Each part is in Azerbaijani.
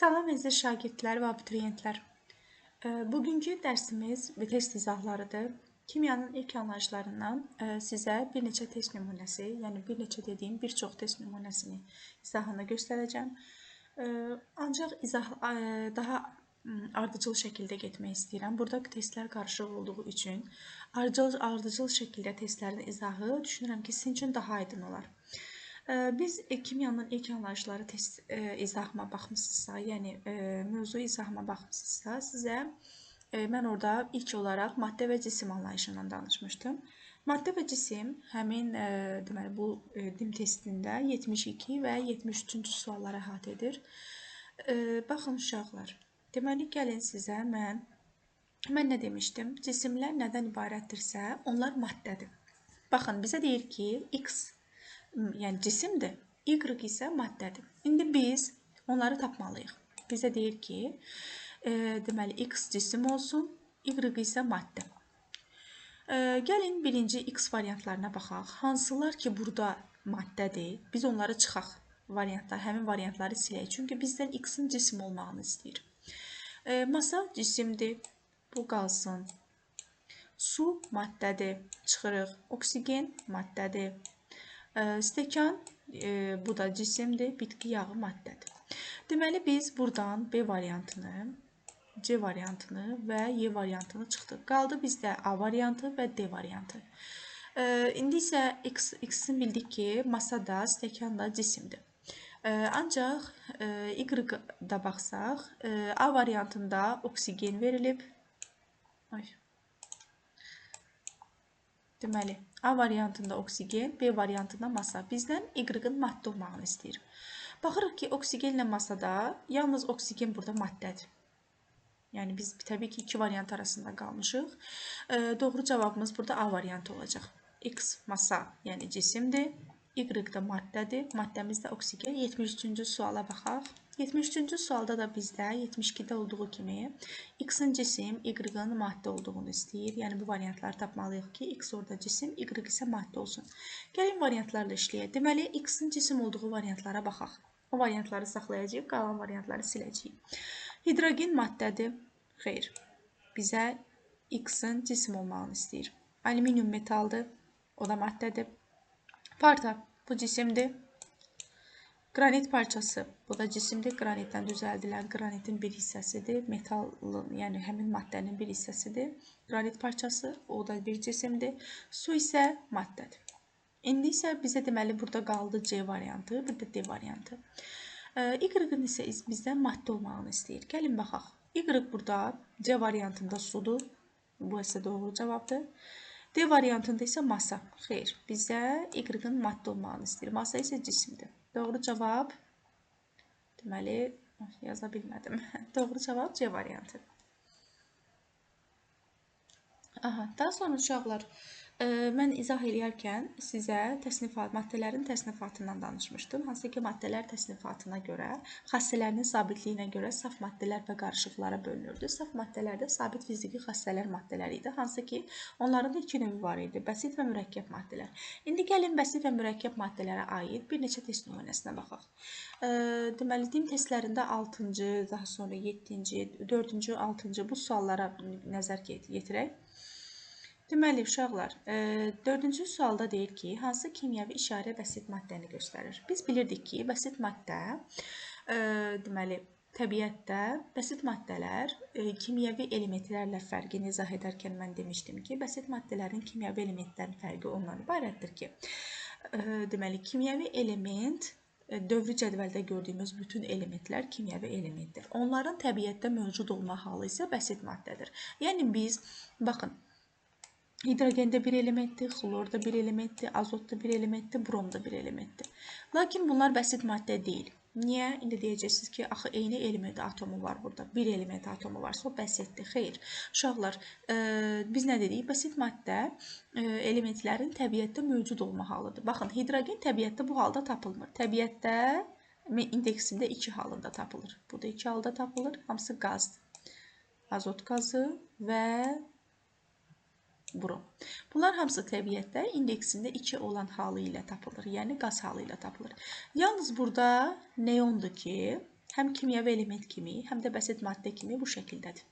Salam əziz şagirdlər və abituriyentlər. Bugünkü dərsimiz test izahlarıdır. Kimyanın ilk anlayışlarından sizə bir neçə test nümunəsi, yəni bir neçə dediyim bir çox test nümunəsini izahını göstərəcəm. Ancaq daha ardıcıl şəkildə getmək istəyirəm. Burada testlər qarışıq olduğu üçün ardıcıl şəkildə testlərin izahı düşünürəm ki, sizin üçün daha aydın olar. Biz kimyanın ilk anlayışları test izahıma baxmısınızsa, yəni mövzu izahıma baxmısınızsa, sizə mən orada ilk olaraq maddə və cisim anlayışından danışmışdım. Maddə və cisim həmin deməli bu dim testində 72 və 73-cü sualları əhatə edir. Baxın uşaqlar. Deməli gəlin sizə mən nə demişdim? Cisimlər nədən ibarətdirsə, onlar maddədir. Baxın bizə deyir ki, X yəni cisimdir, Y isə maddədir. İndi biz onları tapmalıyıq. Bizə deyir ki, deməli X cisim olsun, Y isə maddə. Gəlin birinci X variantlarına baxaq. Hansılar ki, burada maddədir, biz onları çıxaq. Həmin variantları silək. Çünki bizdən X-in cisim olmağını istəyir. Masa cisimdir, bu qalsın. Su maddədir, çıxırıq. Oksigen maddədir. Stəkan, bu da cisimdir, bitki yağı maddədir. Deməli, biz buradan B variantını, C variantını və Y variantını çıxdıq. Qaldı bizdə A variantı və D variantı. İndi isə X-in bildik ki, masa da, stəkan da cisimdir. Ancaq Y-da baxsaq, A variantında oksigen verilib. Deməli, A variantında oksigen, B variantında masa. Bizdən Y-ın maddə olmağını istəyir. Baxırıq ki, oksigenlə masada yalnız oksigen burada maddədir. Yəni, biz təbii ki, iki variant arasında qalmışıq. Doğru cavabımız burada A variantı olacaq. X masa, yəni cisimdir. Y da maddədir. Maddəmiz də oksigen. 73-cü suala baxaq. 73-cü sualda da bizdə 72-də olduğu kimi X-in cisim, Y-ın maddə olduğunu istəyir. Yəni, bu variantları tapmalıyıq ki, X orada cisim, Y isə maddə olsun. Gəlin variantlarla işləyək. Deməli, X-in cisim olduğu variantlara baxaq. O variantları saxlayacağıq, qalan variantları siləcəyik. Hidrogen maddədir. Xeyr. Bizə X-in cisim olmağını istəyir. Alüminium metaldır. O da maddədir. Parta, bu cisimdir. Qranit parçası, bu da cisimdir. Qranitdən düzəldilən qranitin bir hissəsidir. Metalın, yəni həmin maddənin bir hissəsidir. Qranit parçası, o da bir cisimdir. Su isə maddədir. İndi isə bizə deməli burada qaldı C variantı, bir də D variantı. Y-ın isə bizdən maddə olmağını istəyir. Gəlin baxaq. Y burada C variantında sudur. Bu isə doğru cavabdır. D variantında isə masa. Xeyr, bizə Y-ın maddə olmağını istəyir. Masa isə cisimdir. Doğru cavab, deməli, yaza bilmədim. Doğru cavab C variantı. Daha sonra uşaqlar, mən izah edərkən sizə maddələrin təsnifatından danışmışdım. Hansı ki, maddələr təsnifatına görə, xassələrinin sabitliyinə görə saf maddələr və qarışıqlara bölünürdü. Saf maddələrdə sabit fiziki xassələr maddələri idi. Hansı ki, onların da iki növü var idi, bəsit və mürəkkəb maddələr. İndi gəlin bəsit və mürəkkəb maddələrə aid bir neçə test nümunəsinə baxaq. Deməli, dim testlərində 6-cı, daha sonra 7-ci, 4-cü, 6-cı bu suallara nəzər yetirək. Deməli, uşaqlar, 4-cü sualda deyir ki, hansı kimyəvi işarə bəsit maddəni göstərir? Biz bilirdik ki, bəsit maddə, deməli, təbiətdə bəsit maddələr kimyəvi elementlərlə fərqini izah edərkən mən demişdim ki, bəsit maddələrin kimyəvi elementlərin fərqi ondan ibarətdir ki, deməli, kimyəvi element, dövrü cədvəldə gördüyümüz bütün elementlər kimyəvi elementdir. Onların təbiətdə mövcud olma halı isə bəsit maddədir. Yəni, biz, baxın, hidrogen də bir elementdir, xlor da bir elementdir, azot da bir elementdir, brom da bir elementdir. Lakin bunlar bəsit maddə deyil. Niyə? İndi deyəcəksiniz ki, axı eyni element atomu var burada. Bir element atomu varsa o bəsitdir. Xeyr. Uşaqlar, biz nə dedik? Bəsit maddə elementlərin təbiətdə mövcud olma halıdır. Baxın, hidrogen təbiətdə bu halda tapılmır. Təbiətdə indeksində 2 halında tapılır. Bu da 2 halda tapılır. Hamısı qazdır. Azot qazı və brom. Bunlar hamısı təbiətdə indeksində 2 olan halı ilə tapılır, yəni qaz halı ilə tapılır. Yalnız burada neondur ki, həm kimyəvi element kimi, həm də bəsit maddə kimi bu şəkildədir.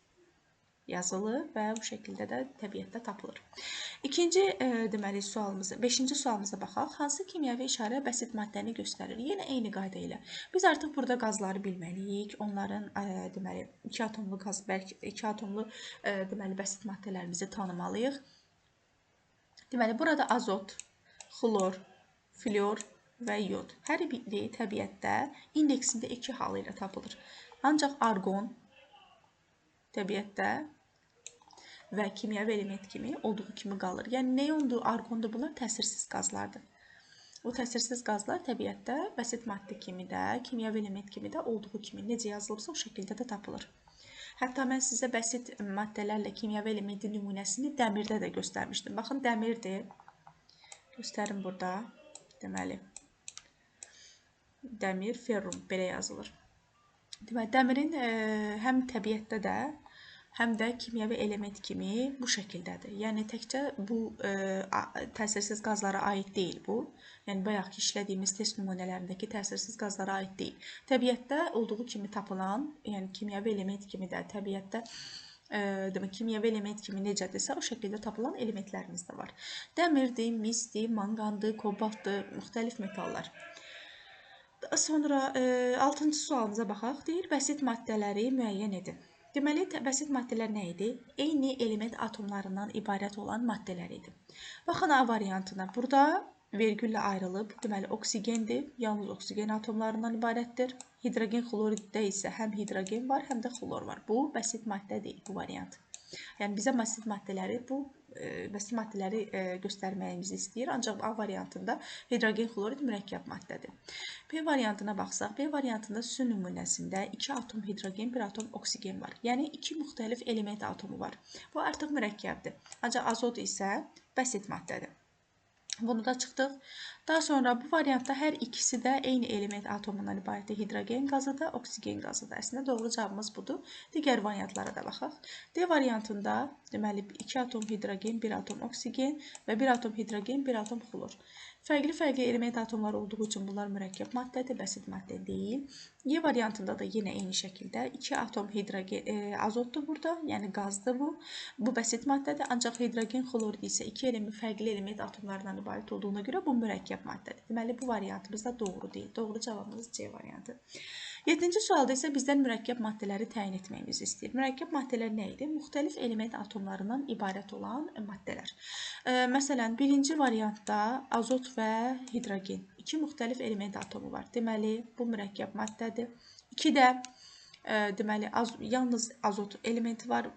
Yazılır və bu şəkildə də təbiətdə tapılır. İkinci deməli sualımıza, 5-ci sualımıza baxaq. Hansı kimyəvi işarə bəsit maddəni göstərir? Yenə eyni qayda ilə. Biz artıq burada qazları bilməliyik. Onların deməli 2 atomlu qaz, bəlkə 2 atomlu deməli bəsit maddələrimizi tanımalıyıq. Deməli burada azot, xlor, flor və yod. Hər biri təbiətdə indeksində 2 halı ilə tapılır. Ancaq arqon təbiətdə və kimyəvi element kimi olduğu kimi qalır. Yəni neondur, arqondur, bunlar təsirsiz qazlardır. O təsirsiz qazlar təbiətdə bəsit maddə kimi də, kimyəvi element kimi də olduğu kimi necə yazılıbsa o şəkildə də tapılır. Hətta mən sizə bəsit maddələrlə kimyəvi elementin nümunəsini dəmirdə də göstərmişdim. Baxın, dəmirdir. Göstərim burada. Deməli, dəmir, ferrum belə yazılır. Deməli, dəmirin həm təbiətdə də, həm də kimyəvi element kimi bu şəkildədir. Yəni, təkcə bu təsirsiz qazlara aid deyil bu. Yəni, bayaqki işlədiyimiz test nümunələrindəki təsirsiz qazlara aid deyil. Təbiətdə olduğu kimi tapılan, yəni kimyəvi element kimi də, təbiətdə demək, kimyəvi element kimi necədirsə, o şəkildə tapılan elementlərimiz də var. Dəmirdir, misdir, manqandır, kobaltdır, müxtəlif metallar. Sonra 6-cı sualımıza baxaq. Deyir, bəsit maddələri müəyyən edin. Deməli, bəsit maddələr nə idi? Eyni element atomlarından ibarət olan maddələr idi. Baxın A variantına. Burada vergüllə ayrılıb. Deməli, oksigendir. Yalnız oksigen atomlarından ibarətdir. Hidrogen xloriddə isə həm hidrogen var, həm də xlor var. Bu, bəsit maddə deyil, bu variant. Yəni, bizə bəsit maddələri göstərməyimizi istəyir. Ancaq A variantında hidrogen xlorid mürəkkəb maddədir. B variantına baxsaq, B variantında su nümunəsində 2 atom hidrogen, 1 atom oksigen var. Yəni, 2 müxtəlif element atomu var. Bu artıq mürəkkəbdir. Ancaq azot isə bəsit maddədir. Bunu da çıxdıq. Daha sonra bu variantda hər ikisi də eyni element atomundan ibarətdir. Hidrogen qazı da, oksigen qazı da. Əslində doğru cavabımız budur. Digər variantlara da baxaq. D variantında deməli 2 atom hidrogen, 1 atom oksigen və 1 atom hidrogen, 1 atom xlor. Fərqli-fərqli element atomları olduğu üçün bunlar mürəkkəb maddədir, bəsit maddə deyil. Y variantında da yenə eyni şəkildə 2 atom hidrogen, azotdur burada, yəni qazdır bu. Bu bəsit maddədir, ancaq hidrogen xlorid isə 2 fərqli element atomlarından ibarət olduğuna görə bu mürəkkəb maddədir. Deməli, bu variantımız da doğru deyil. Doğru cavabımız C variantı. 7-ci sualda isə bizdən mürəkkəb maddələri təyin etməyimizi istəyir. Mürəkkəb maddələr nə idi? Müxtəlif element atomlarından ibarət olan maddələr. Məsələn, birinci variantda azot və hidrogen. 2 müxtəlif element atomu var. Deməli, bu mürəkkəb maddədir. 2 də deməli, yalnız azot elementi var,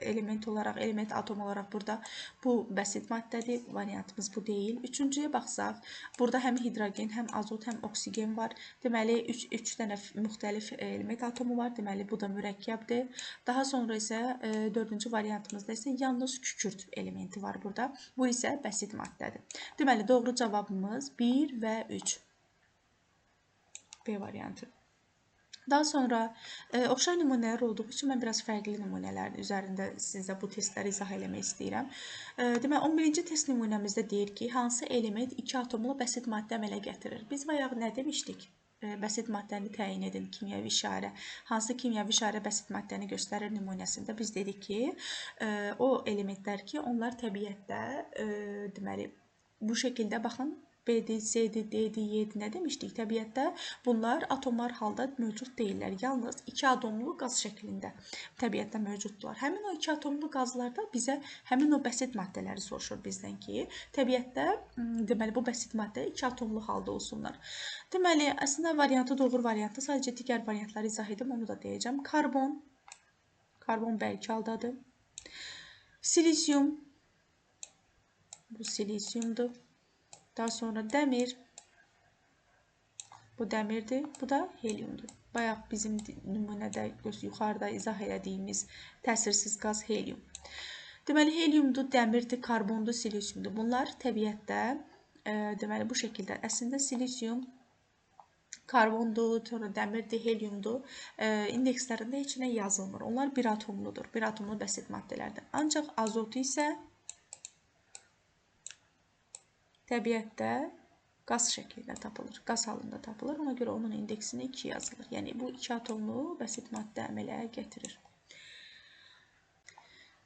element atom olaraq burada. Bu bəsit maddədir, variantımız bu deyil. Üçüncüyə baxsaq, burada həm hidrogen, həm azot, həm oksigen var. Deməli, 3 dənə müxtəlif element atomu var. Deməli, bu da mürəkkəbdir. Daha sonra isə 4-cü variantımızda isə yalnız kükürt elementi var burada. Bu isə bəsit maddədir. Deməli, doğru cavabımız 1 və 3. B variantı. Daha sonra oxşar nümunələr olduğu üçün mən biraz fərqli nümunələrin üzərində sizə bu testləri izah eləmək istəyirəm. Deməli, 11-ci test nümunəmizdə deyir ki, hansı element 2 atomlu bəsit maddə əmələ gətirir? Biz bayaq nə demişdik? Bəsit maddəni təyin edin, kimyəvi işarə. Hansı kimyəvi işarə bəsit maddəni göstərir nümunəsində? Biz dedik ki, o elementlər ki, onlar təbiətdə, deməli, bu şəkildə baxın, B-dir, C-dir, D-dir, Y-dir, nə demişdik? Təbiətdə bunlar atomlar halda mövcud deyirlər. Yalnız 2 atomlu qaz şəklində təbiətdə mövcuddurlar. Həmin o 2 atomlu qazlarda bizə həmin o bəsit maddələri soruşur bizdən ki, təbiətdə deməli bu bəsit maddə 2 atomlu halda olsunlar. Deməli, əslində variantı doğru variantı, sadəcə digər variantları izah edim, onu da deyəcəm. Karbon bərk haldadır. Silisyum, bu silisyumdur. Daha sonra dəmir, bu dəmirdir, bu da heliumdur. Bayaq bizim nümunədə yuxarıda izah elədiyimiz təsirsiz qaz helium. Deməli, heliumdur, dəmirdir, karbondur, silisyumdur. Bunlar təbiətdə, deməli, bu şəkildə. Əslində, silisyum, karbondur, sonra dəmirdir, heliumdur. İndekslərində heç nə yazılmır. Onlar bir atomludur, bir atomlu bəsit maddələrdir. Ancaq azot isə təbiətdə qaz şəklində tapılır, qaz halında tapılır. Ona görə onun indeksini 2 yazılır. Yəni bu 2 atomlu bəsit maddə əmələ gətirir.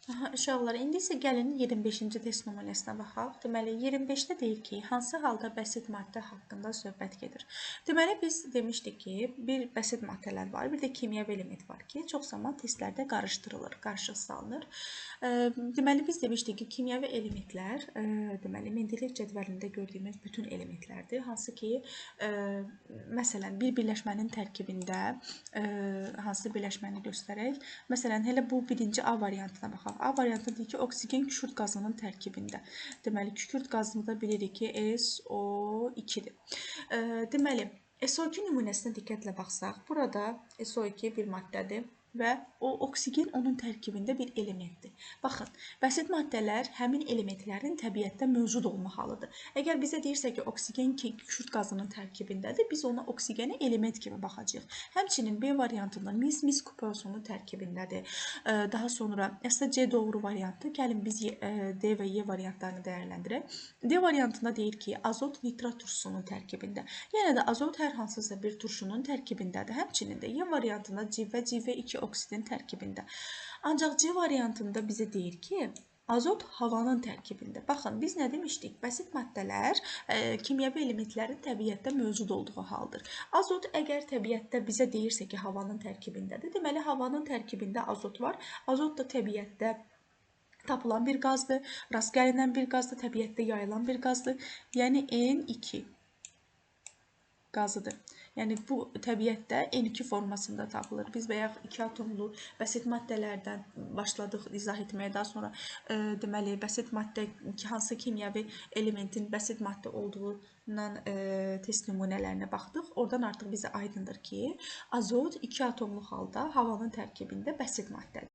Uşaqlar, indi isə gəlin 25-ci test nümunəsinə baxaq. Deməli, 25-də deyir ki, hansı halda bəsit maddə haqqında söhbət gedir? Deməli, biz demişdik ki, bir bəsit maddələr var, bir də kimyəvi element var ki, çox zaman testlərdə qarışdırılır, qarışıq salınır. Deməli, biz demişdik ki, kimyəvi elementlər, deməli, Mendeleyev cədvəlində gördüyümüz bütün elementlərdir. Hansı ki, məsələn, bir birləşmənin tərkibində hansı birləşməni göstərək? Məsələn, elə bu birinci A variantına baxaq. A variantı deyir ki, oksigen kükürt qazının tərkibində. Deməli, kükürt qazını da bilirik ki, SO2-dir. Deməli, SO2 nümunəsinə diqqətlə baxsaq, burada SO2 bir maddədir və o oksigen onun tərkibində bir elementdir. Baxın, bəsit maddələr həmin elementlərin təbiətdə mövcud olma halıdır. Əgər bizə deyirsə ki, oksigen kükürt qazının tərkibindədir, biz ona oksigeni element kimi baxacağıq. Həmçinin B variantında mis kupeosunun tərkibindədir. Daha sonra əslində C doğru variantı. Gəlin biz D və E variantlarını dəyərləndirək. D variantında deyir ki, azot nitrat turşusunun tərkibində. Yenə də azot hər hansısa bir turşunun tərkibindədir. Həmçinin də E variantında C və CV2 oksidin tərkibində. Ancaq C variantında bizə deyir ki, azot havanın tərkibində. Baxın, biz nə demişdik? Bəsit maddələr kimyəvi elementlərin təbiətdə mövcud olduğu haldır. Azot əgər təbiətdə bizə deyirsə ki, havanın tərkibindədir, deməli havanın tərkibində azot var. Azot da təbiətdə tapılan bir qazdır, rast gəlinən bir qazdır, təbiətdə yayılan bir qazdır. Yəni N2 qazıdır. Yəni bu təbiətdə N2 formasında tapılır. Biz bayaq 2 atomlu bəsit maddələrdən başladıq izah etməyə. Daha sonra deməli bəsit maddə hansı kimyəvi elementin bəsit maddə olduğundan test nümunələrinə baxdıq. Oradan artıq bizə aydındır ki, azot 2 atomlu halda havanın tərkibində bəsit maddədir.